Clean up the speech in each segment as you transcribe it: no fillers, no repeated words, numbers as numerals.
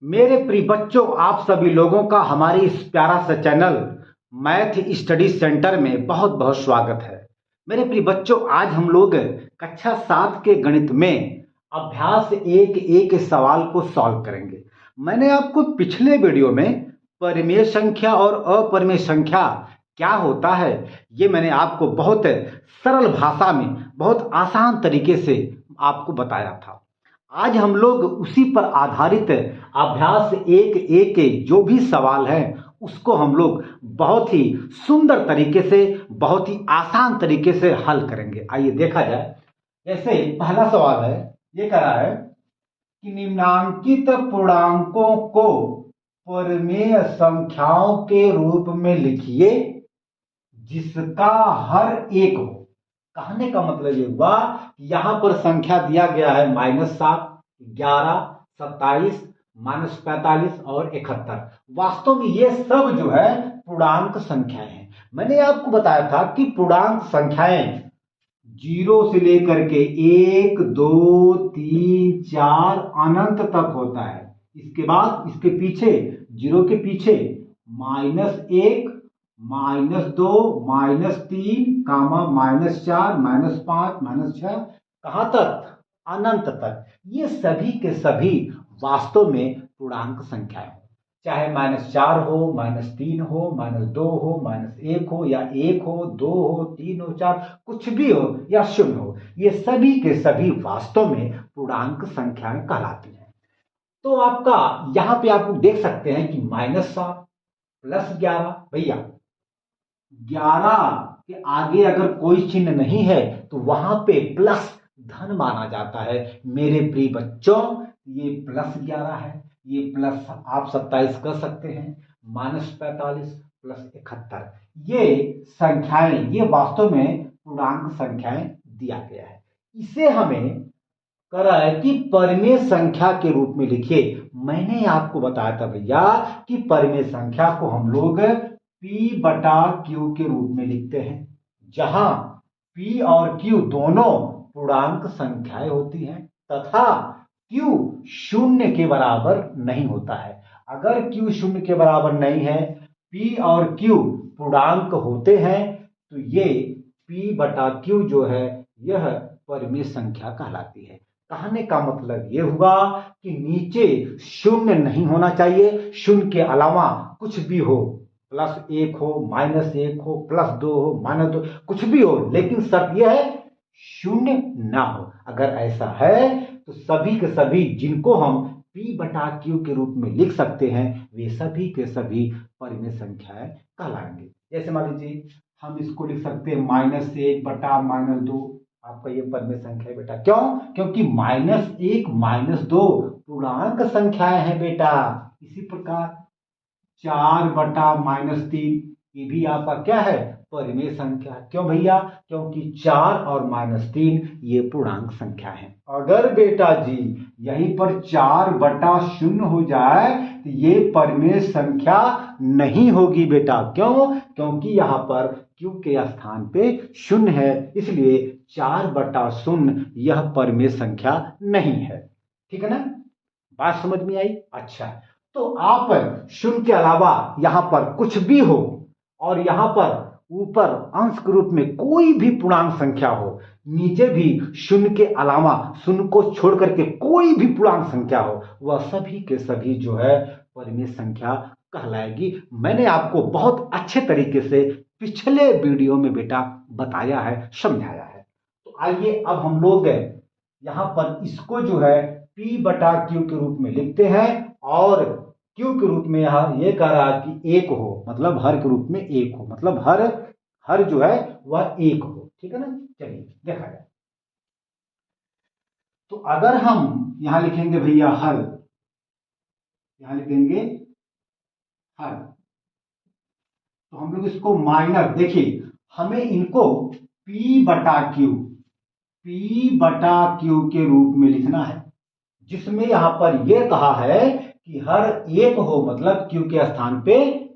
मेरे प्रिय बच्चों, आप सभी लोगों का हमारे इस प्यारा सा चैनल मैथ स्टडी सेंटर में बहुत बहुत स्वागत है। मेरे प्रिय बच्चों, आज हम लोग कक्षा 7 के गणित में अभ्यास एक एक सवाल को सॉल्व करेंगे। मैंने आपको पिछले वीडियो में परिमेय संख्या और अपरिमेय संख्या क्या होता है ये मैंने आपको बहुत सरल भाषा में बहुत आसान तरीके से आपको बताया था। आज हम लोग उसी पर आधारित अभ्यास एक एक के जो भी सवाल हैं उसको हम लोग बहुत ही सुंदर तरीके से बहुत ही आसान तरीके से हल करेंगे। आइए देखा जाए। जैसे पहला सवाल है, ये कह रहा है कि निम्नांकित पूर्णांकों को परिमेय संख्याओं के रूप में लिखिए जिसका हर एक हो। कहने का मतलब ये हुआ कि यहां पर संख्या दिया गया है -7, 11, 27, -45 और 71। वास्तव में ये सब जो है पूर्णांक संख्याएं हैं। मैंने आपको बताया था कि पूर्णांक संख्याएं 0 से लेकर के 1, 2, 3, 4 अनंत तक होता है। इसके बाद इसके पीछे 0 के पीछे -1, -2, -3, -4, -5, -6 कहां तक? अनंत तक। ये सभी के सभी वास्तव में पूर्णांक संख्याएं हैं। चाहे -4 हो, -3 हो, -2 हो, -1 हो, या 1 हो, 2 हो, 3 हो, 4, कुछ भी हो या शून्य हो, ये सभी के सभी वास्तव में पूर्णांक संख्याएं कहलाती हैं। तो आपका यहां पे आप देख सकते हैं कि -7 + 11, भैया 11 के आगे अगर कोई चिन्ह नहीं है तो वहां पे प्लस धन माना जाता है। मेरे प्रिय बच्चों, ये +11 है, ये प्लस आप 27 कर सकते हैं, -45 + 71, ये संख्याएं, ये वास्तव में पूर्णांक संख्याएं दिया गया है। इसे हमें कह रहा है कि परिमेय संख्या के रूप में लिखिए। मैंने आपको बताया था भैया कि परिमेय संख्या को हम लोग P/Q के रूप में लिखते हैं, जहां P और Q दोनों पूर्णांक संख्याएं होती हैं तथा Q शून्य के बराबर नहीं होता है। अगर Q शून्य के बराबर नहीं है, P और Q पूर्णांक होते हैं, तो ये P/Q जो है यह परिमेय संख्या कहलाती है। कहने का मतलब यह हुआ कि नीचे शून्य नहीं होना चाहिए, शून्य के अलावा कुछ भी हो, +1 हो, -1 हो, +2 हो, -2, कुछ भी हो, लेकिन शर्त यह है शून्य ना हो। अगर ऐसा है तो सभी के सभी जिनको हम P/Q के रूप में लिख सकते हैं वे सभी के सभी परिमेय संख्याएं कहलाएंगे। जैसे मान लीजिए हम इसको लिख सकते हैं -1/-2, आपका ये परिमेय संख्या है बेटा। क्यों? क्योंकि -1, -2 पूर्णांक संख्याएं हैं बेटा। इसी प्रकार 4/-3 ये भी आपका क्या है? परिमेय संख्या। क्यों भैया? क्योंकि 4 और -3 ये पूर्णांक संख्या है। अगर बेटा जी यहीं पर 4/0 हो जाए तो ये परिमेय संख्या नहीं होगी बेटा। क्यों? क्योंकि यहां पर Q के स्थान पे शून्य है, इसलिए 4/0 यह परिमेय संख्या नहीं है। ठीक है ना? बात समझ में आई? अच्छा, तो आप शून्य के अलावा यहां पर कुछ भी हो और यहां पर ऊपर अंश के रूप में कोई भी पूर्णांक संख्या हो, नीचे भी शून्य के अलावा, शून्य को छोड़ करके कोई भी पूर्णांक संख्या हो, वह सभी के सभी जो है परिमेय संख्या कहलाएगी। मैंने आपको बहुत अच्छे तरीके से पिछले वीडियो में बेटा बताया है, समझाया है। तो आइए अब हम लोग यहां पर इसको जो है P/Q के रूप में लिखते हैं और Q के रूप में यहां ये कह रहा है कि 1 हो, मतलब हर के रूप में 1 हो, मतलब हर हर जो है वह 1 हो। ठीक है ना? चलिए देखा जाए। तो अगर हम यहां लिखेंगे भैया हर, यहां लिखेंगे हर, तो हम लोग इसको माइनस, देखिए हमें इनको P/Q के रूप में लिखना है, जिसमें यहां पर यह कहा है कि हर 1 हो, मतलब Q के स्थान पे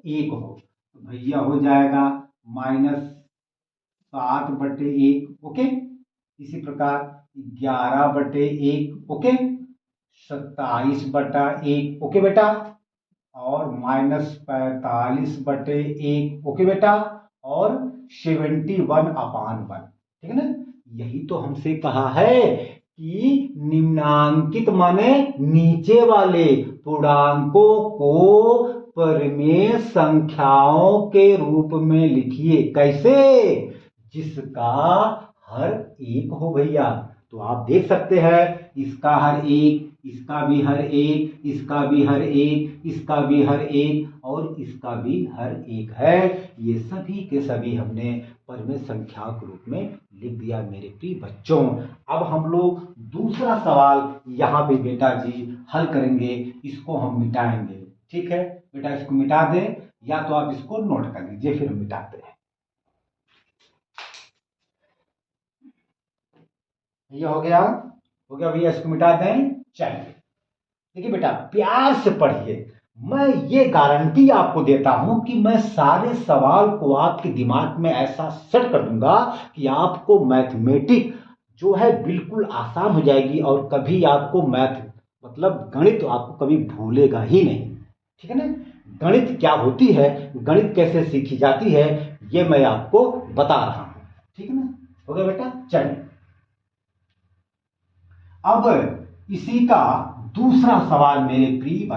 1 हो। तो भैया हो जाएगा -7/1, ओके। इसी प्रकार 11/1, ओके। 27/1, ओके बेटा, और -45/1, ओके बेटा, और 71/1, ठीक है ना। यही तो हमसे कहा है कि निम्नांकित माने नीचे वाले पूर्णांकों को परिमेय संख्याओं के रूप में लिखिए। कैसे? जिसका हर एक हो भैया। तो आप देख सकते हैं, इसका हर एक, इसका भी हर एक, इसका भी हर एक, इसका भी हर एक, और इसका भी हर एक है। ये सभी के सभी हमने परिमेय संख्या के रूप में लिख दिया मेरे प्रिय बच्चों। अब हम लोग दूसरा सवाल यहाँ पे बेटा जी हल करेंगे। इसको हम मिटाएंगे, ठीक है बेटा, इसको मिटा दें, या तो आप इसको नोट कर लीजिए, फिर हम मिटाते हैं। ये हो गया भैया, इसको मिटा दें। चलिए देखिए बेटा, प्यार से पढ़िए। मैं ये गारंटी आपको देता हूं कि मैं सारे सवाल को आपके दिमाग में ऐसा सेट कर दूंगा कि आपको मैथमेटिक जो है बिल्कुल आसान हो जाएगी, और कभी आपको मैथ मतलब गणित आपको कभी भूलेगा ही नहीं, ठीक है ना। गणित क्या होती है, गणित कैसे सीखी जाती है, ये मैं आपको बता रहा हूं, ठीक है ना। हो गया बेटा। चलिए अब इसी का दूसरा सवाल मेरे प्रिय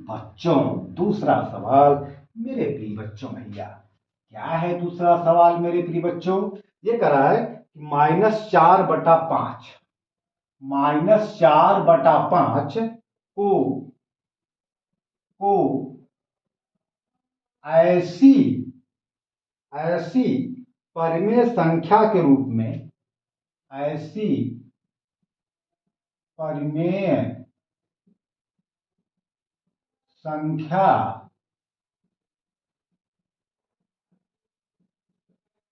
बच्चों, दूसरा सवाल मेरे प्रिय बच्चों भैया, क्या है दूसरा सवाल मेरे प्रिय बच्चों? ये कह रहा है कि -4/5, -4/5 को ऐसी परिमेय संख्या के रूप में, ऐसी परिमेय संख्या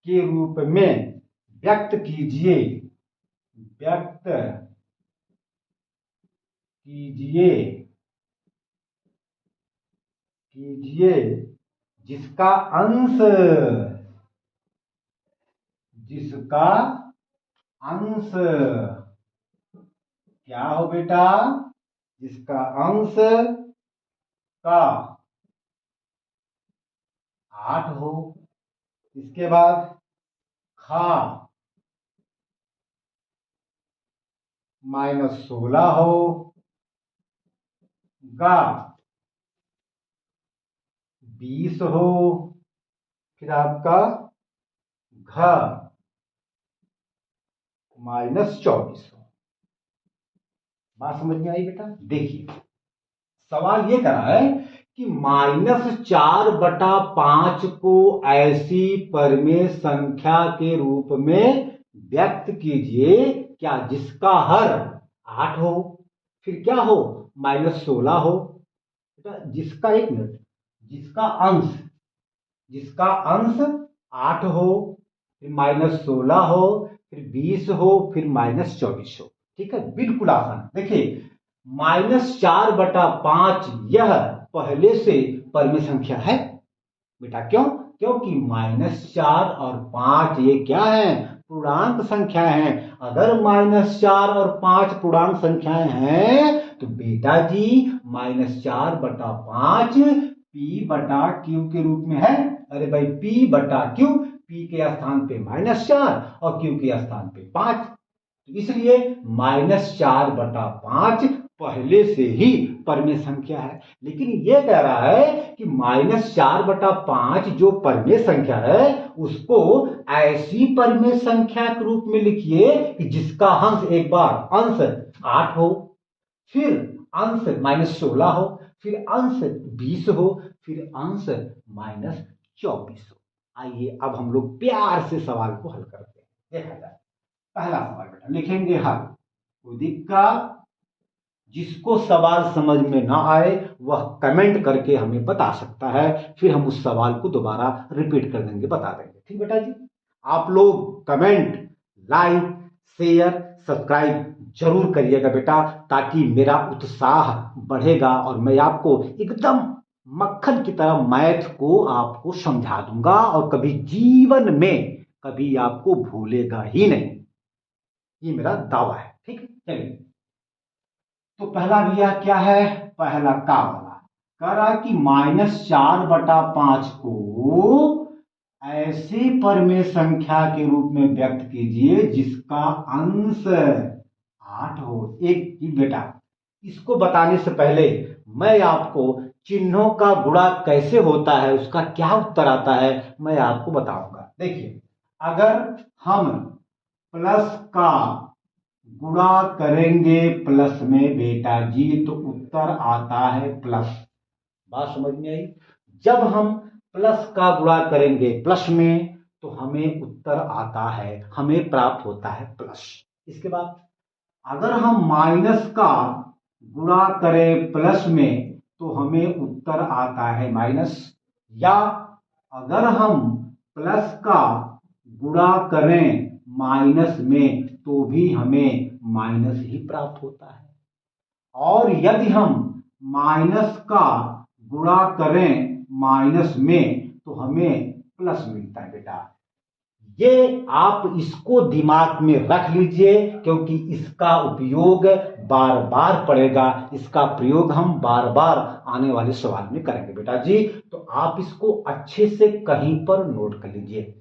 के रूप में व्यक्त कीजिए, जिसका अंश क्या हो बेटा? जिसका अंश का 8 हो। इसके बाद खा -16 हो, गा 20 हो, फिर आपका घ -24 हो। बात समझ में आई बेटा? देखिए सवाल ये कर रहा है कि -4/5 को ऐसी परिमेय संख्या के रूप में व्यक्त कीजिए, क्या जिसका हर 8 हो, फिर क्या हो -16 हो, जिसका, एक मिनट, जिसका अंश 8 हो, फिर -16 हो, फिर 20 हो, फिर -24 हो। ठीक है, बिल्कुल आसान। देखिए -4/5 यह पहले से परिमेय संख्या है बेटा। क्यों? क्योंकि -4 और 5 ये क्या है? पूर्णांक संख्याएं हैं। अगर -4 और 5 पूर्णांक संख्याएं हैं तो बेटा जी -4/5 P/Q के रूप में है। अरे भाई P/Q, P के स्थान पे -4 और Q के स्थान पे 5, तो इसलिए -4/5 पहले से ही परिमेय संख्या है। लेकिन यह कह रहा है कि -4/5 जो परिमेय संख्या है उसको ऐसी परिमेय संख्या के रूप में लिखिए कि जिसका अंश, एक बार अंश 8 हो, फिर अंश -16 हो, फिर अंश 20 हो, फिर अंश -24 हो। आइए अब हम लोग प्यार से सवाल को हल करते हैं। देखा जाए पहला सवाल बेटा, लिखेंगे हल। कोई दिक्कत? जिसको सवाल समझ में ना आए वह कमेंट करके हमें बता सकता है, फिर हम उस सवाल को दोबारा रिपीट कर देंगे, बता देंगे। ठीक बेटा जी, आप लोग कमेंट, लाइक, शेयर, सब्सक्राइब जरूर करिएगा बेटा, ताकि मेरा उत्साह बढ़ेगा और मैं आपको एकदम मक्खन की तरह मैथ को आपको समझा दूंगा और कभी जीवन में कभी आपको भूलेगा ही नहीं। ये मेरा दावा है। ठीक है, चलिए तो पहला भैया क्या है, पहला का वाला कह रहा कि -4/5 को ऐसे परमेय संख्या के रूप में व्यक्त कीजिए जिसका अंश 8 हो। एक ही बेटा, इसको बताने से पहले मैं आपको चिन्हों का गुणा कैसे होता है, उसका क्या उत्तर आता है, मैं आपको बताऊंगा। देखिए, अगर हम प्लस का गुणा करेंगे प्लस में बेटा जी तो उत्तर आता है प्लस। बात समझ में आई? जब हम प्लस का गुणा करेंगे प्लस में तो हमें उत्तर आता है, हमें प्राप्त होता है प्लस। इसके बाद अगर हम माइनस का गुणा करें प्लस में तो हमें उत्तर आता है माइनस, या अगर हम प्लस का गुणा करें माइनस में तो भी हमें माइनस ही प्राप्त होता है। और यदि हम माइनस का गुणा करें माइनस में तो हमें प्लस मिलता है बेटा। ये आप इसको दिमाग में रख लीजिए क्योंकि इसका उपयोग बार बार पड़ेगा, इसका प्रयोग हम बार बार आने वाले सवाल में करेंगे बेटा जी। तो आप इसको अच्छे से कहीं पर नोट कर लीजिए।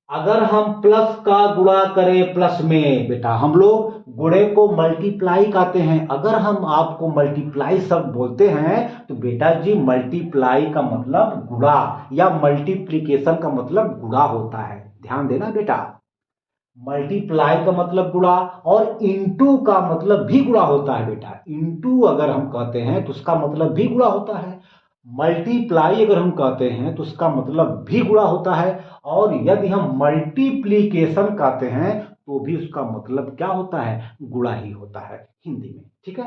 अगर हम प्लस का गुणा करें प्लस में बेटा, हम लोग गुणे को मल्टीप्लाई कहते हैं। अगर हम आपको मल्टीप्लाई शब्द बोलते हैं तो बेटा जी मल्टीप्लाई का मतलब गुणा या मल्टीप्लीकेशन का मतलब गुणा होता है। ध्यान देना बेटा, मल्टीप्लाई का मतलब गुणा और इनटू का मतलब भी गुणा होता है बेटा। इनटू अगर हम कहते हैं तो उसका मतलब भी गुणा होता है, मल्टीप्लाई अगर हम कहते हैं तो उसका मतलब भी गुणा होता है, और यदि हम मल्टीप्लीकेशन कहते हैं तो भी उसका मतलब क्या होता है, गुणा ही होता है हिंदी में। ठीक है,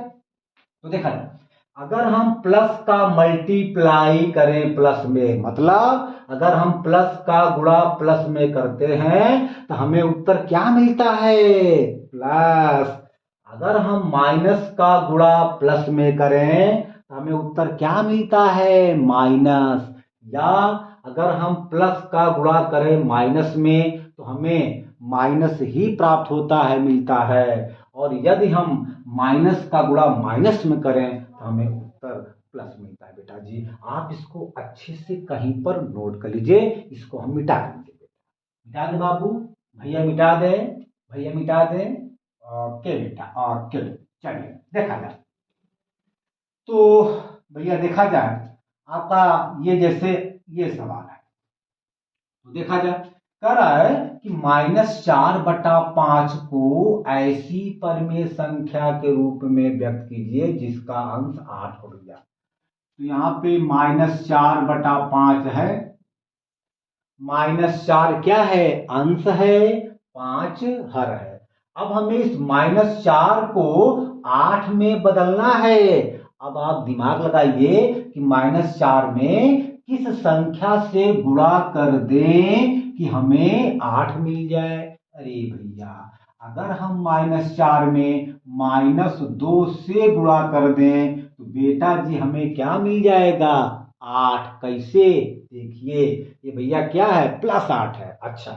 तो देखा जाए अगर हम प्लस का मल्टीप्लाई करें प्लस में, मतलब अगर हम प्लस का गुणा प्लस में करते हैं तो हमें उत्तर क्या मिलता है, प्लस। अगर हम माइनस का गुणा प्लस में करें तो हमें उत्तर क्या मिलता है, माइनस। या अगर हम प्लस का गुणा करें माइनस में तो हमें माइनस ही प्राप्त होता है, मिलता है। और यदि हम माइनस का गुणा माइनस में करें तो हमें उत्तर प्लस मिलता है बेटा जी। आप इसको अच्छे से कहीं पर नोट कर लीजिए। इसको हम मिटा देंगे बेटा, मिटा दे बाबू, भैया मिटा दे, भैया मिटा दे। ओके बेटा, ओके। चलिए देखा जाए तो भैया देखा जाए आपका ये जैसे ये सवाल है तो देखा जाए कह रहा है कि -4/5 को ऐसी परमेय संख्या के रूप में व्यक्त कीजिए जिसका अंश 8 हो गया। तो यहाँ पे -4/5 है, -4 क्या है, अंश है, 5 हर है। अब हमें इस -4 को 8 में बदलना है। अब आप दिमाग लगाइए कि -4 में किस संख्या से गुणा कर दें कि हमें 8 मिल जाए। अरे भैया, अगर हम -4 में -2 से गुणा कर दें तो बेटा जी हमें क्या मिल जाएगा, 8। कैसे, देखिए ये भैया क्या है, +8 है। अच्छा,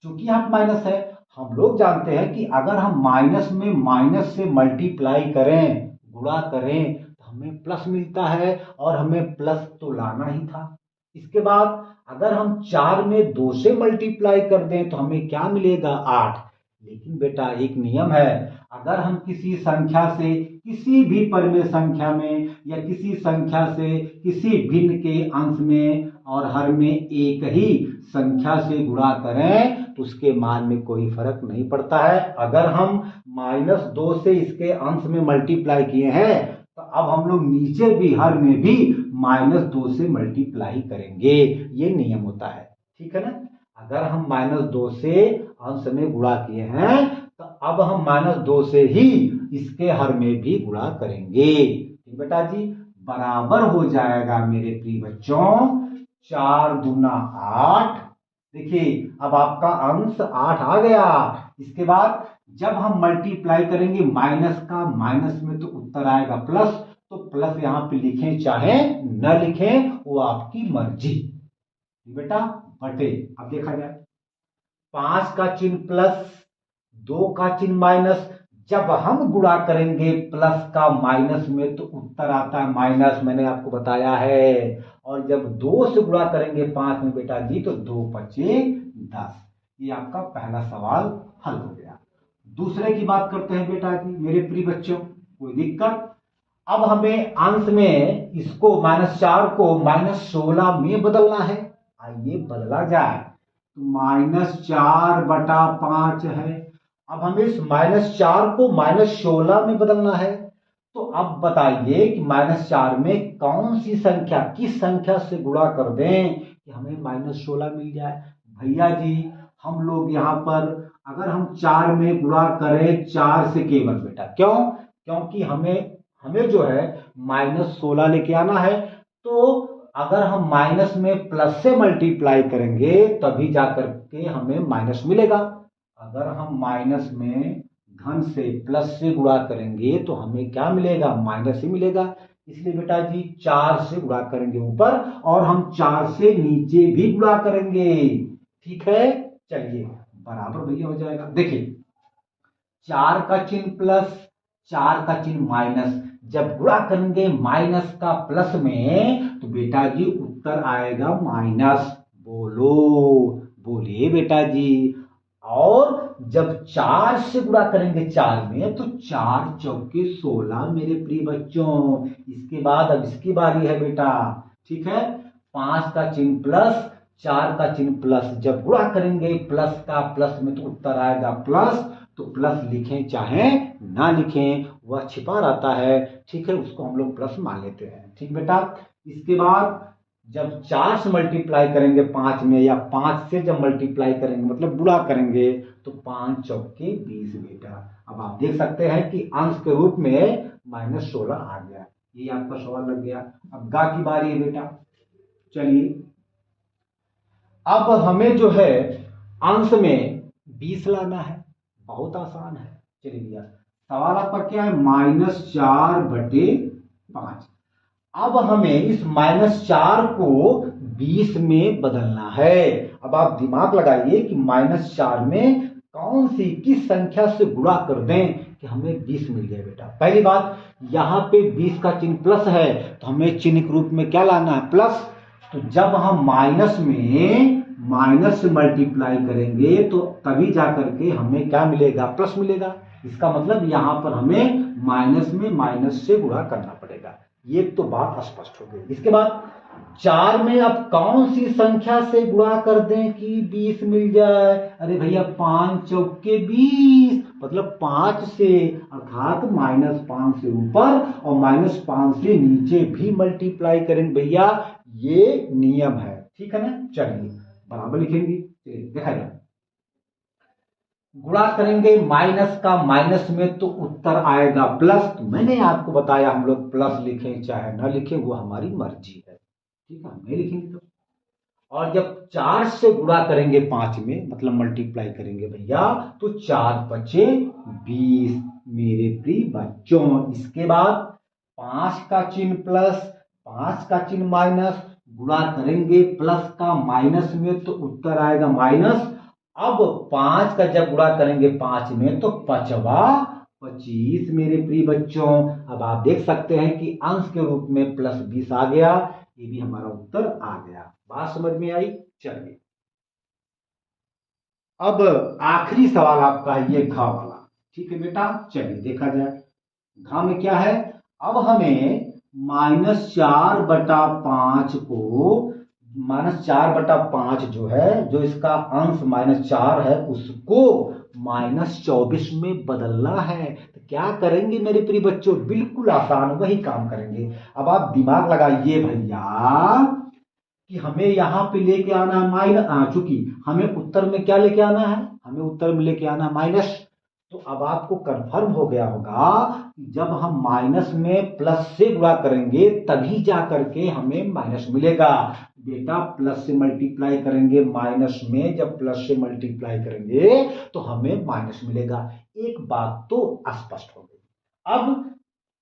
चूंकि यहाँ माइनस है, हम लोग जानते हैं कि अगर हम माइनस में माइनस से मल्टीप्लाई करें, गुणा करें तो हमें प्लस मिलता है, और हमें प्लस तो लाना ही था। इसके बाद अगर हम 4 में 2 से मल्टीप्लाई कर दें तो हमें क्या मिलेगा, 8। लेकिन बेटा एक नियम है, अगर हम किसी संख्या से किसी भी परमेय संख्या में या किसी संख्या से किसी भिन्न के अंश में और हर में एक ही संख्या से गुणा करें तो उसके मान में कोई फर्क नहीं पड़ता है। अगर हम -2 से इसके अंश में मल्टीप्लाई किए हैं तो अब हम लोग नीचे भी हर में भी -2 से मल्टीप्लाई करेंगे, ये नियम होता है। ठीक है ना, अगर हम -2 से अंश में गुणा किए हैं तो अब हम -2 से ही इसके हर में भी गुणा करेंगे। ठीक बेटा जी, बराबर हो जाएगा मेरे प्रिय बच्चों 4 दूना 8। देखिए अब आपका अंश 8 आ गया। इसके बाद जब हम मल्टीप्लाई करेंगे माइनस का माइनस में तो उत्तर आएगा प्लस। तो प्लस यहां पे लिखें चाहे न लिखें वो आपकी मर्जी बेटा, बटे। अब देखा जाए 5 का चिन्ह प्लस, 2 का चिन्ह माइनस, जब हम गुणा करेंगे प्लस का माइनस में तो उत्तर आता है माइनस, मैंने आपको बताया है। और जब 2 से गुणा करेंगे 5 में बेटा जी तो 2 पचे 10। ये आपका पहला सवाल हल हो गया। दूसरे की बात करते हैं बेटा जी मेरे प्रिय बच्चों, कोई दिक्कत? अब हमें अंश में इसको -4 को -16 में बदलना है। आइए बदला जाए। -4/5 है। अब हमें इस -4 को -16 में बदलना है। तो अब बताइए कि -4 में कौन सी संख्या, किस संख्या से गुणा कर दें कि हमें -16 मिल जाए? भैया जी हम लोग यहाँ पर अगर हम 4 में गुणा करें 4 से केवल बेटा, क्यों? क्योंकि हमें हमें जो है -16 लेके आना है। तो अगर हम माइनस में प्लस से मल्टीप्लाई करेंगे तभी जाकर के हमें माइनस मिलेगा। अगर हम माइनस में धन से प्लस से गुणा करेंगे तो हमें क्या मिलेगा? माइनस ही मिलेगा। इसलिए बेटा जी 4 से गुणा करेंगे ऊपर और हम 4 से नीचे भी गुणा करेंगे। ठीक है, चलिए बराबर भैया हो जाएगा। देखिए 4 का चिन्ह प्लस, 4 का चिन्ह माइनस, जब गुणा करेंगे माइनस का प्लस में तो बेटा जी उत्तर आएगा माइनस। बोलो, बोलिए बेटा जी। और जब 4 से गुणा करेंगे 4 में तो 4 चौके 16 मेरे प्रिय बच्चों। इसके बाद अब इसकी बारी है बेटा। ठीक है, 5 का चिन्ह प्लस, 4 का चिन्ह प्लस, जब गुणा करेंगे प्लस का प्लस में तो उत्तर आएगा प्लस। तो प्लस लिखें चाहे ना लिखें वह छिपा रहता है। ठीक है, उसको हम लोग प्लस मान लेते हैं। ठीक बेटा, इसके बाद जब 4 से मल्टीप्लाई करेंगे 5 में या 5 से जब मल्टीप्लाई करेंगे मतलब गुणा करेंगे तो 5 चौके 20 बेटा। अब आप देख सकते हैं कि अंश के रूप में -16 आ गया। ये आपका सवाल लग गया। अब गा की बारी है बेटा। चलिए अब हमें जो है अंश में 20 लाना है। बहुत आसान है। चलिए भैया सवाल आपका क्या है? -4/5। अब हमें इस -4 को 20 में बदलना है। अब आप दिमाग लगाइए कि -4 में कौन सी किस संख्या से गुणा कर दें कि हमें 20 मिल जाए बेटा। पहली बात, यहां पे 20 का चिन्ह प्लस है तो हमें चिन्ह के रूप में क्या लाना है? प्लस। तो जब हम माइनस में माइनस से मल्टीप्लाई करेंगे तो तभी जाकर के हमें क्या मिलेगा? प्लस मिलेगा। इसका मतलब यहां पर हमें माइनस में माइनस से गुणा करना पड़ेगा। ये तो बात स्पष्ट हो गई। इसके बाद 4 में अब कौन सी संख्या से गुणा कर दें कि 20 मिल जाए? अरे भैया 5 चौके 20, मतलब 5 से अर्थात -5 से ऊपर और -5 से नीचे भी मल्टीप्लाई करेंगे भैया। ये नियम है। ठीक है ना? चलिए बराबर लिखेंगे। देखा जाए गुणा करेंगे माइनस का माइनस में तो उत्तर आएगा प्लस। तो मैंने आपको बताया हम लोग प्लस लिखें चाहे ना लिखें वो हमारी मर्जी है। ठीक है, हम नहीं लिखेंगे तो। और जब 4 से गुणा करेंगे 5 में मतलब मल्टीप्लाई करेंगे भैया तो 4 पचे 20 मेरे प्रिय बच्चों। इसके बाद 5 का चिन्ह प्लस, 5 का चिन्ह माइनस, गुणा करेंगे प्लस का माइनस में तो उत्तर आएगा माइनस। अब 5 का जब गुणा करेंगे 5 में तो 5 25 मेरे प्रिय बच्चों। अब आप देख सकते हैं कि अंश के रूप में +20 आ गया। ये भी हमारा उत्तर आ गया। बात समझ में आई? चलिए अब आखिरी सवाल आपका है ये घ वाला। ठीक है बेटा, चलिए देखा जाए घ में क्या है। अब हमें -4/5 को -4/5 जो है, जो इसका अंश -4 है उसको -24 में बदलना है। तो क्या करेंगे मेरे प्रिय बच्चों? बिल्कुल आसान, वही काम करेंगे। अब आप दिमाग लगाइए भैया कि हमें यहां पे लेके आना है माइनस, चूंकि हमें उत्तर में क्या लेके आना है? हमें उत्तर में लेके आना है माइनस। तो अब आपको कंफर्म हो गया होगा कि जब हम माइनस में प्लस से गुणा करेंगे तभी जा करके हमें माइनस मिलेगा। बेटा प्लस से मल्टीप्लाई करेंगे माइनस में, जब प्लस से मल्टीप्लाई करेंगे तो हमें माइनस मिलेगा। एक बात तो स्पष्ट हो गई। अब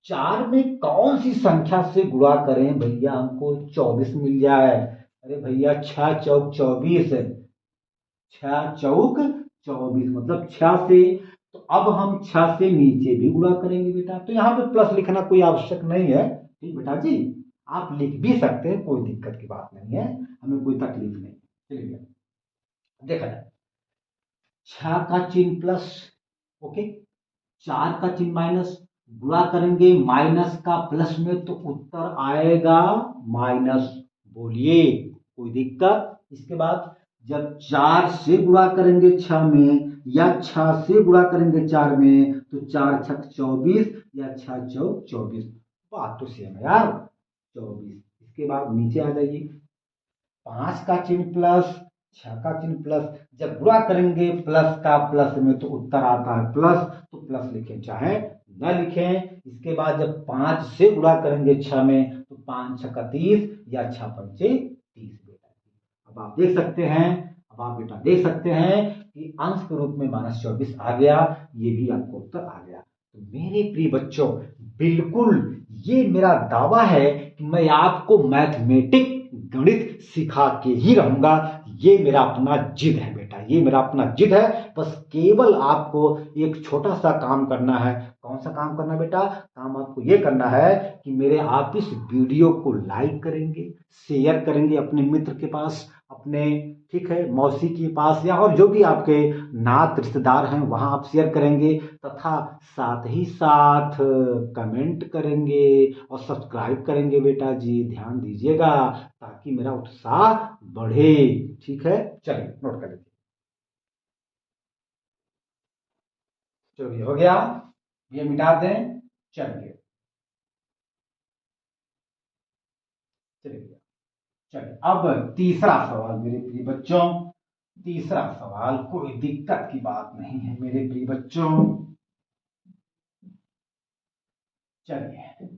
4 में कौन सी संख्या से गुणा करें भैया हमको 24 मिल जाए? अरे भैया 6 चौक 24, 6 चौक 24 मतलब 6 से। तो अब हम 6 से नीचे भी गुणा करेंगे बेटा, तो यहाँ पे प्लस लिखना कोई आवश्यक नहीं है। ठीक बेटा जी, आप लिख भी सकते हैं, कोई दिक्कत की बात नहीं है, हमें कोई तकलीफ नहीं। चलिए देखा जाए, 6 का चिन्ह प्लस, ओके, 4 का चिन्ह माइनस, गुणा करेंगे माइनस का प्लस में तो उत्तर आएगा माइनस। बोलिए कोई दिक्कत? इसके बाद जब 4 से गुणा करेंगे 6 में या 6 से गुणा करेंगे 4 में तो 4 छक 24 या 6 चौक 24, बात तो सेम है यार, 24। इसके बाद नीचे आ जाइए, 5 का चिन्ह प्लस, 6 का चिन्ह प्लस, जब गुणा करेंगे प्लस का प्लस में तो उत्तर आता है प्लस, तो प्लस लिखें चाहे न लिखें। इसके बाद जब 5 से गुणा करेंगे 6 में तो 5 छक्का 30 या 6 पंचे 30 बेटा। अब आप देख सकते हैं, अब आप बेटा देख सकते हैं कि अंश के रूप में -24 आ गया, ये भी आपको उत्तर आ गया। तो मेरे प्रिय बच्चों, बिल्कुल ये मेरा दावा है कि मैं आपको मैथमेटिक गणित सिखा के ही रहूंगा। ये मेरा अपना जिद है बेटा, ये मेरा अपना जिद है। बस केवल आपको एक छोटा सा काम करना है। कौन सा काम करना है बेटा? काम आपको ये करना है कि मेरे आप इस वीडियो को लाइक करेंगे, शेयर करेंगे अपने मित्र के पास, अपने ठीक है मौसी के पास, या और जो भी आपके नात रिश्तेदार हैं वहां आप शेयर करेंगे, तथा साथ ही साथ कमेंट करेंगे और सब्सक्राइब करेंगे बेटा जी, ध्यान दीजिएगा ताकि मेरा उत्साह बढ़े। ठीक है, चलिए नोट कर लीजिए। चलिए हो गया, ये मिटा दें। चलिए चलिए चलिए, अब तीसरा सवाल मेरे प्रिय बच्चों, तीसरा सवाल कोई दिक्कत की बात नहीं है मेरे प्रिय बच्चों। चलिए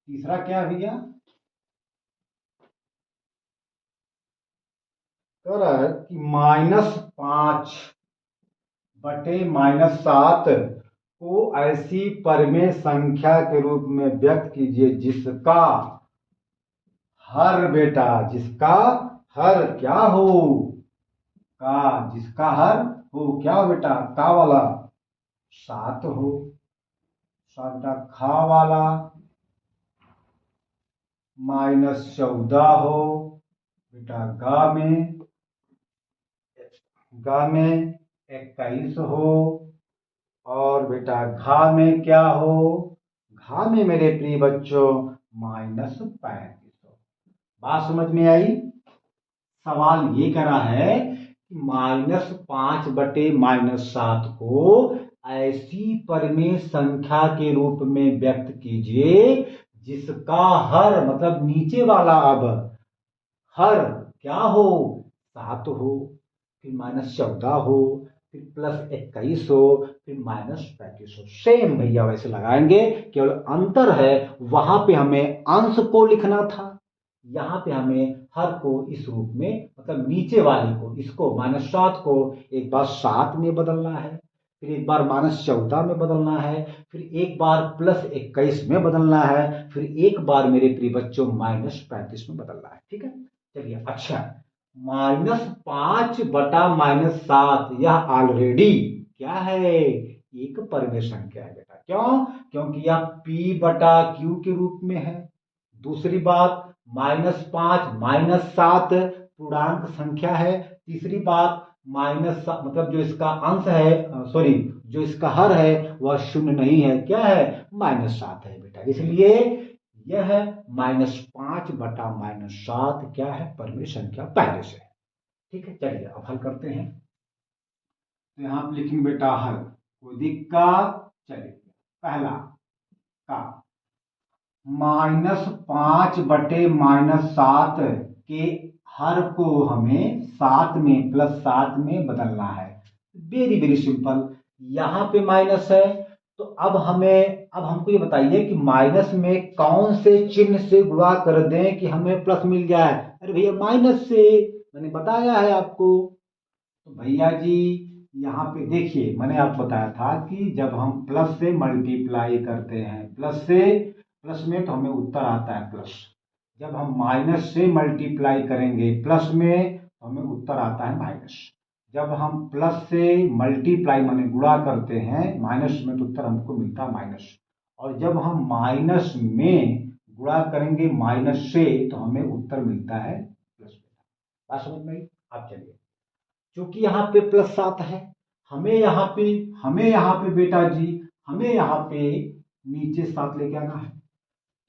तीसरा क्या भैया? कह रहा है कि -5 बटे -7 को ऐसी परिमेय संख्या के रूप में व्यक्त कीजिए जिसका हर बेटा, जिसका हर क्या हो? का, जिसका हर हो क्या हो बेटा? का वाला 7 हो, 7 बेटा, खा वाला -14 हो बेटा, गा में 21 हो, और बेटा घा में क्या हो? घा में मेरे प्रिय बच्चों -35 हो। बात समझ में आई? सवाल ये कह रहा है कि -5 बटे -7 को ऐसी परिमेय संख्या के रूप में व्यक्त कीजिए जिसका हर, मतलब नीचे वाला, अब हर क्या हो? 7 हो, फिर -14 हो, फिर +21 हो, फिर -35 हो। सेम भैया वैसे लगाएंगे, केवल अंतर है वहां पे हमें अंश को लिखना था, यहाँ पे हमें हर को इस रूप में, मतलब नीचे वाले को, इसको -7 को एक बार 7 में बदलना है, फिर एक बार -14 में बदलना है, फिर एक बार +21 में बदलना है, फिर एक बार मेरे प्रिय बच्चों -35 में बदलना है। ठीक है, चलिए अच्छा, -5 बटा -7 यह ऑलरेडी क्या है? एक परिमेय संख्या है बेटा। क्यों? क्योंकि यह P बटा Q के रूप में है। दूसरी बात, -5 -7 पूर्णांक संख्या है। तीसरी बात, मतलब जो इसका अंश है, सॉरी, जो इसका हर है वह शून्य नहीं है, क्या है? -7 है बेटा। इसलिए यह -5 बटा -7 क्या है? परिमेय संख्या पहले से है। ठीक है, चलिए अब हल करते हैं। तो यहां आप लिखेंगे बेटा हल, कोई दिक्कत? चलिए पहला का -5 बटे -7 के हर को हमें 7 में, +7 में बदलना है। वेरी वेरी सिंपल, यहां पे माइनस है तो अब हमको ये बताइए कि माइनस में कौन से चिन्ह से गुणा कर दें कि हमें प्लस मिल जाए? अरे भैया माइनस से, मैंने बताया है आपको। तो भैया जी यहाँ पे देखिए, मैंने आपको बताया था कि जब हम प्लस से मल्टीप्लाई करते हैं, प्लस में तो हमें उत्तर आता है प्लस। जब हम माइनस से मल्टीप्लाई करेंगे प्लस में तो हमें उत्तर आता है माइनस। जब हम प्लस से मल्टीप्लाई माने गुणा करते हैं माइनस में तो उत्तर हमको मिलता है माइनस, और जब हम माइनस में गुणा करेंगे माइनस से तो हमें उत्तर मिलता है प्लस। बात समझ में आई? आप चलिए, क्योंकि यहाँ पे +7 है, हमें यहाँ पे बेटा जी हमें यहाँ पे नीचे 7 लेके आना है।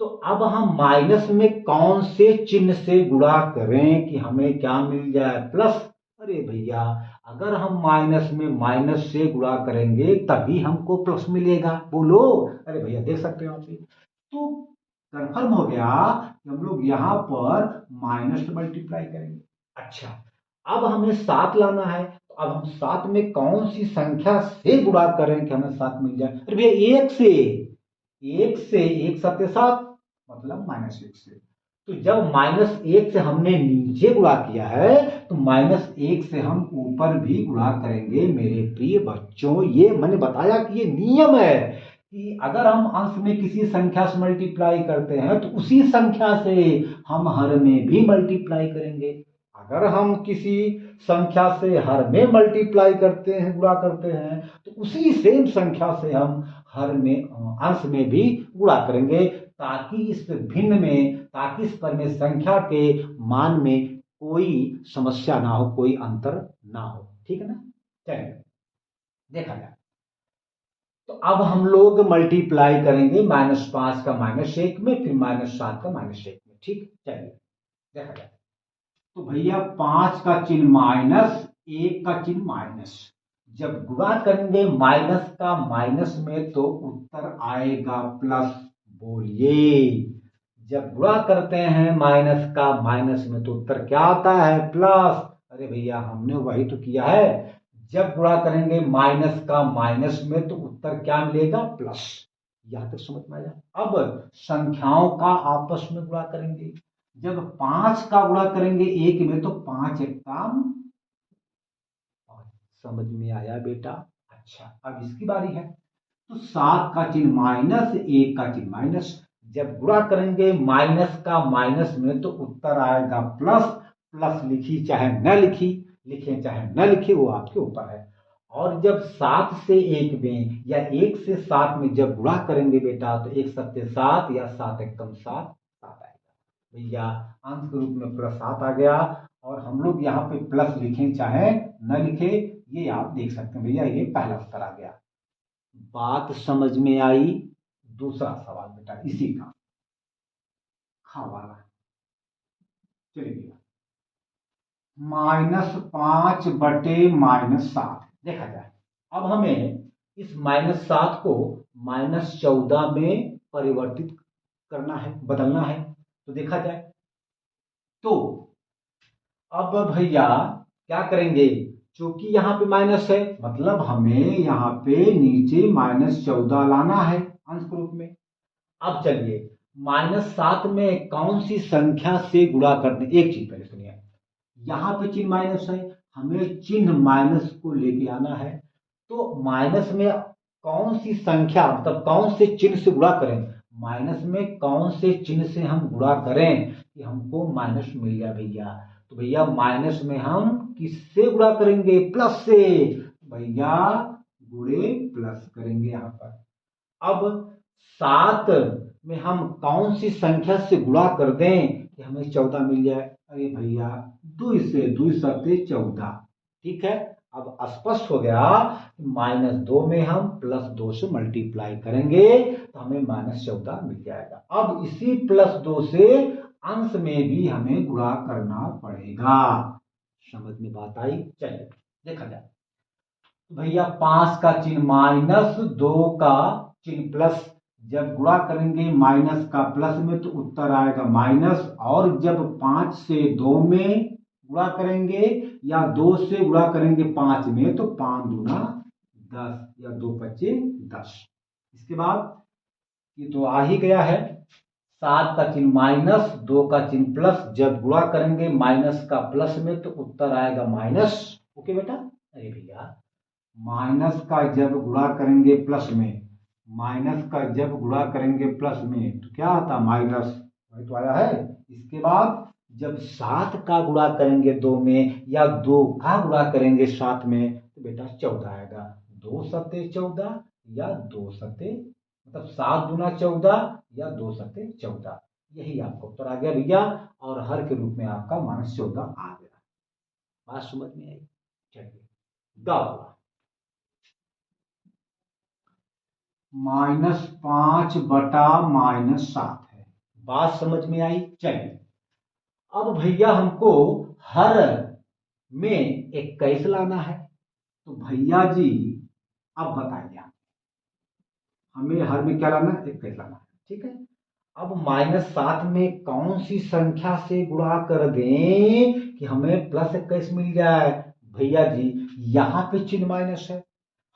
तो अब हम माइनस में कौन से चिन्ह से गुणा करें कि हमें क्या मिल जाए? प्लस। अरे भैया, अगर हम माइनस में माइनस से गुणा करेंगे तभी हमको प्लस मिलेगा। बोलो। अरे भैया देख सकते हो आप भी। तो कंफर्म हो गया कि हम लोग यहाँ पर माइनस से मल्टीप्लाई करेंगे। अच्छा, अब हमें 7 लाना है, तो अब हम 7 में कौन सी संख्या से गुणा करें कि हमें 7 मिल जाए? अरे भैया एक से, एक सत्य 7 मतलब -1 से। तो जब -1 से हमने नीचे गुणा किया है तो -1 से हम ऊपर भी गुणा करेंगे मेरे प्रिय बच्चों। ये मैंने बताया कि ये नियम है कि अगर हम अंश में किसी संख्या से मल्टीप्लाई करते हैं तो उसी संख्या से हम हर में भी मल्टीप्लाई करेंगे। अगर हम किसी संख्या से हर में मल्टीप्लाई करते हैं, गुणा करते हैं, तो उसी सेम संख्या से हम हर में अंश में भी गुणा करेंगे, ताकि इस भिन्न में, ताकि इस पर में संख्या के मान में कोई समस्या ना हो, कोई अंतर ना हो। ठीक है ना? चलिए देखा जाए। तो अब हम लोग मल्टीप्लाई करेंगे -5 का -1 में, फिर -7 का -1 में। ठीक, चलिए देखा जाए। तो भैया 5 का चिन्ह माइनस, 1 का चिन्ह माइनस, जब गुणा करेंगे माइनस का माइनस में तो उत्तर आएगा प्लस। बोलिए, जब गुणा करते हैं माइनस का माइनस में तो उत्तर क्या आता है? प्लस। अरे भैया हमने वही तो किया है, जब गुणा करेंगे माइनस का माइनस में तो उत्तर क्या मिलेगा? प्लस। यहां तक समझ में आया? अब संख्याओं का आपस में गुणा करेंगे। जब 5 का गुणा करेंगे 1 में तो 5 एक काम। समझ में आया बेटा? अच्छा, अब इसकी बारी है। तो 7 का चिन्ह माइनस, 1 का चिन्ह माइनस, जब गुणा करेंगे माइनस का माइनस में तो उत्तर आएगा प्लस। प्लस लिखी चाहे न लिखी, लिखे चाहे न लिखे, वो आपके ऊपर है। और जब 7 से 1 में या 1 से 7 में जब गुणा करेंगे बेटा तो 1 सत्य 7 या 7 एक कम 7 आएगा। भैया अंश के रूप में +7 आ गया, और हम लोग यहाँ पे प्लस लिखें चाहे न लिखे, ये आप देख सकते हैं। भैया ये पहला उत्तर आ गया। बात समझ में आई? दूसरा सवाल बेटा इसी का खा वाला। चलिए, -5 बटे -7 देखा जाए। अब हमें इस -7 को -14 में परिवर्तित करना है, बदलना है। तो देखा जाए, तो अब भैया क्या करेंगे? क्योंकि यहाँ पे माइनस है, मतलब हमें यहाँ पे नीचे -14 लाना है अंश के रूप में। अब चलिए, -7 में कौन सी संख्या से गुणा करते? एक चीज पहले सुनिए, यहाँ पे चिन्ह माइनस है, हमें चिन्ह माइनस को लेके आना है। तो माइनस में कौन सी संख्या, मतलब कौन से चिन्ह से गुणा करें? माइनस में कौन से चिन्ह से हम गुणा करें कि हमको माइनस मिल जाए? भैया तो भैया माइनस में हम किससे गुणा करेंगे? प्लस से। भैया गुणे प्लस करेंगे यहाँ पर। अब 7 में हम कौन सी संख्या से गुणा कर दें कि हमें 14 मिल जाए? अरे भैया 2 से 2 सत्ते 14। ठीक है, अब स्पष्ट हो गया। -2 में हम +2 से मल्टीप्लाई करेंगे तो हमें -14 मिल जाएगा। अब इसी +2 से अंश में भी हमें गुणा करना पड़ेगा। समझ में बात आई? चलिए देखा जाए। भैया 5 का चिन्ह माइनस, 2 का चिन्ह प्लस, जब गुणा करेंगे माइनस का प्लस में तो उत्तर आएगा माइनस। और जब 5 से 2 में गुणा करेंगे या 2 से गुणा करेंगे 5 में तो 5 दूना 10 या 2 पच्चे 10। इसके बाद ये तो आ ही गया है। 7 का चिन्ह माइनस, 2 का चिन्ह प्लस, जब गुणा करेंगे माइनस का प्लस में तो उत्तर आएगा माइनस। ओके बेटा? अरे भैया माइनस का जब गुणा करेंगे प्लस में, माइनस का जब गुणा करेंगे प्लस में तो क्या आता? माइनस। वही तो आया है। इसके बाद जब 7 का गुणा करेंगे 2 में या 2 का गुणा करेंगे 7 में तो बेटा 14 आएगा। 2 सत्ते 14 या 2 सत्ते मतलब 7 दूना 14 या 2 सत्ते 14, यही आपका उत्तर आ गया भैया। और हर के रूप में आपका -14 आ गया। बात समझ में आई? चलिए द -5 बटा -7 है। बात समझ में आई? चलिए अब भैया हमको हर में 21 लाना है। तो भैया जी अब बताइए हमें हर में क्या लाना है? 21 लाना है। ठीक है। अब -7 में कौन सी संख्या से गुणा कर दें कि हमें +21 मिल जाए? भैया जी यहां पे चिन्ह माइनस है,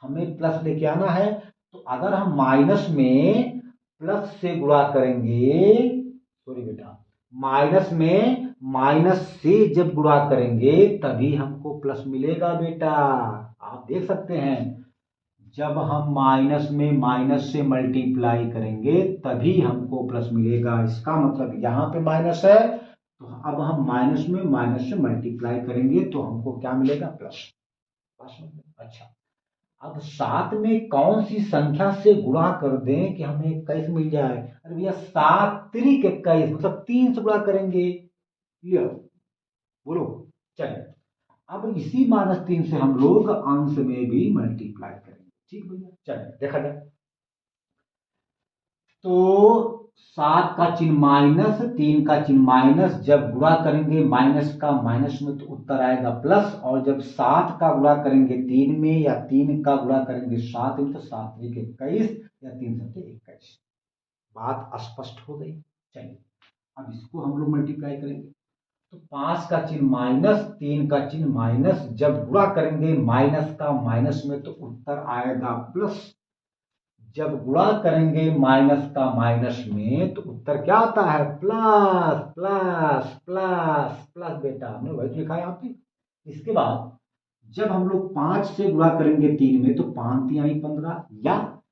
हमें प्लस लेके आना है। तो अगर हम माइनस में प्लस से गुणा करेंगे, सॉरी बेटा, माइनस में माइनस से जब गुणा करेंगे तभी हमको प्लस मिलेगा बेटा। आप देख सकते हैं जब हम माइनस में माइनस से मल्टीप्लाई करेंगे तभी हमको प्लस मिलेगा। इसका मतलब यहां पे माइनस है तो अब हम माइनस में माइनस से मल्टीप्लाई करेंगे तो हमको क्या मिलेगा? प्लस। अच्छा अब 7 में कौन सी संख्या से गुणा कर दें कि हमें 21 मिल जाए? अरे भैया 7 त्रिक 21 मतलब 3 से गुणा करेंगे। क्लियर? बोलो। चलिए अब इसी -3 से हम लोग अंश में भी मल्टीप्लाई करेंगे। ठीक भैया, चलिए देखा जाए। तो 7 का चिन्ह माइनस, 3 का चिन्ह माइनस, जब गुणा करेंगे माइनस का माइनस में तो उत्तर आएगा प्लस। और जब 7 का गुणा करेंगे 3 में या 3 का गुणा करेंगे 7 में तो 7 त्रिक 21 या 3 सत्ते 21। बात स्पष्ट हो गई? चलिए अब इसको हम लोग मल्टीप्लाई करेंगे। तो 5 का चिन्ह माइनस, 3 का चिन्ह माइनस, जब गुणा करेंगे माइनस का माइनस में तो उत्तर आएगा प्लस। जब गुणा करेंगे माइनस का माइनस में तो उत्तर क्या आता है? Plus plus plus plus. बेटा हमने वही तो लिखा है यहाँ पे। इसके बाद जब हम लोग 5 से गुणा करेंगे 3 में तो 5 तिहाई 15, या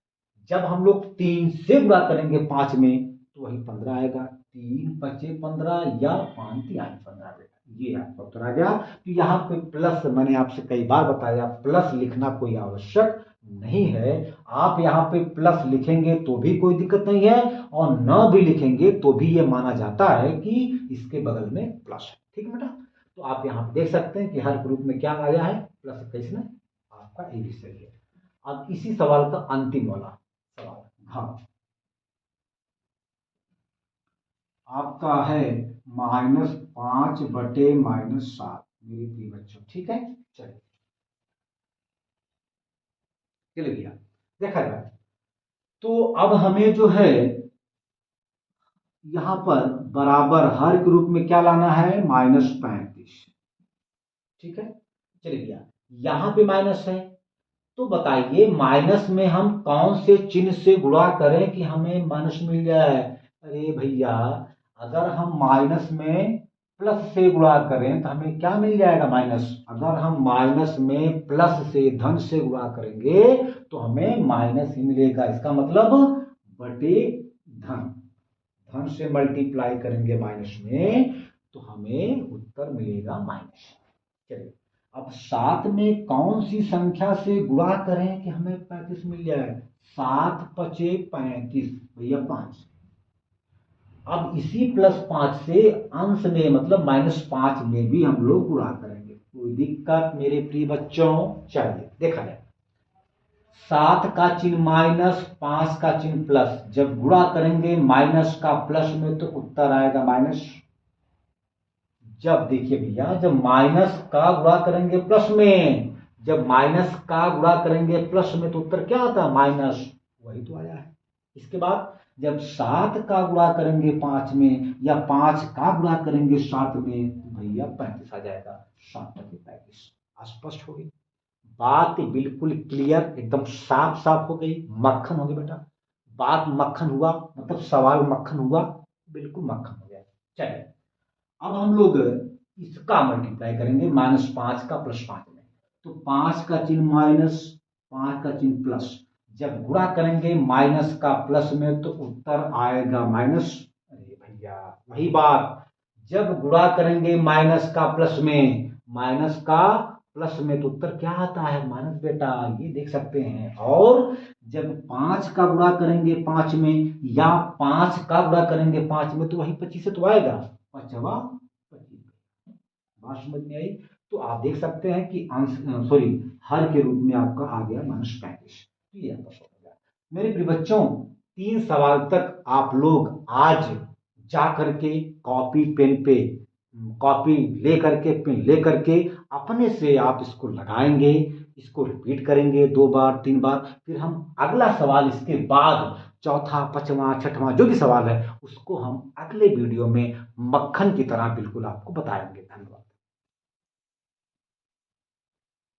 जब हम लोग 3 से गुणा करेंगे 5 में तो वही 15 आएगा। 3 पचे 15 या 5 तिहाई 15 बेटा, ये आपका उत्तर आ गया। तो यहाँ पे प्लस मैंने आपसे कई बार बताया प्लस लिखना कोई आवश्यक नहीं है। आप यहाँ पे प्लस लिखेंगे तो भी कोई दिक्कत नहीं है और न भी लिखेंगे तो भी ये माना जाता है कि इसके बगल में प्लस है। ठीक है बेटा? तो आप यहाँ पे देख सकते हैं कि हर ग्रुप में क्या आया है? +21 में। आपका ये भी सही है। अब इसी सवाल का अंतिम वाला सवाल, हाँ, आपका है -5 बटे -7 मेरे प्रिय बच्चों। ठीक है, चलिए चलिए भैया देखा जाए। तो अब हमें जो है यहां पर बराबर हर ग्रुप में क्या लाना है? -35। ठीक है, चलिए भैया यहां पे माइनस है तो बताइए माइनस में हम कौन से चिन्ह से गुणा करें कि हमें माइनस मिल जाए? अरे भैया अगर हम माइनस में प्लस से गुणा करें तो हमें क्या मिल जाएगा? माइनस। अगर हम माइनस में प्लस से धन से गुणा करेंगे तो हमें माइनस ही मिलेगा। इसका मतलब बटे धन, धन से मल्टीप्लाई करेंगे माइनस में तो हमें उत्तर मिलेगा माइनस। चलिए अब 7 में कौन सी संख्या से गुणा करें कि हमें 35 मिल जाए? 7 पचे 35 भैया 5। अब इसी +5 से अंश में मतलब -5 में भी हम लोग गुणा करेंगे। कोई दिक्कत मेरे प्रिय बच्चों? चलिए देखा जाए। 7 का चिन्ह माइनस, 5 का चिन्ह प्लस, जब गुणा करेंगे माइनस का प्लस में तो उत्तर आएगा माइनस। जब देखिए भैया जब माइनस का गुणा करेंगे प्लस में, जब माइनस का गुणा करेंगे प्लस में तो उत्तर क्या आता है? माइनस। वही तो आया है। इसके बाद जब 7 का गुणा करेंगे 5 में या 5 का गुणा करेंगे 7 में तो भैया 35 आ जाएगा। 7 पचे 35। स्पष्ट हो गई बात? बिल्कुल क्लियर, एकदम साफ साफ हो गई, मक्खन हो गई बेटा। बात मक्खन हुआ मतलब सवाल मक्खन हुआ, बिल्कुल मक्खन हो गया। चलिए अब हम लोग इसका मल्टीप्लाई करेंगे -5 का +5 में। तो 5 का चिन्ह माइनस, 5 का चिन्ह प्लस, जब गुणा करेंगे माइनस का प्लस में तो उत्तर आएगा माइनस। अरे भैया वही बात, जब गुणा करेंगे माइनस का प्लस में, माइनस का प्लस में, तो उत्तर क्या आता है? माइनस बेटा, ये देख सकते हैं। और जब 5 का गुणा करेंगे 5 में, या 5 का गुणा करेंगे 5 में, तो वही 25 से तो आएगा, 5 25। बात समझ में आई? तो आप देख सकते हैं कि सॉरी, हर के रूप में आपका आ गया -35। तो ये आपका हो गया। मेरे प्रिय बच्चों, 3 सवाल तक आप लोग आज जा करके कॉपी पेन पे, कॉपी ले करके, पेन ले करके अपने से आप इसको लगाएंगे, इसको रिपीट करेंगे 2 बार 3 बार, फिर हम अगला सवाल इसके बाद चौथा, पांचवा, छठवां जो भी सवाल है उसको हम अगले वीडियो में मक्खन की तरह बिल्कुल आपको बताएंगे। धन्यवाद।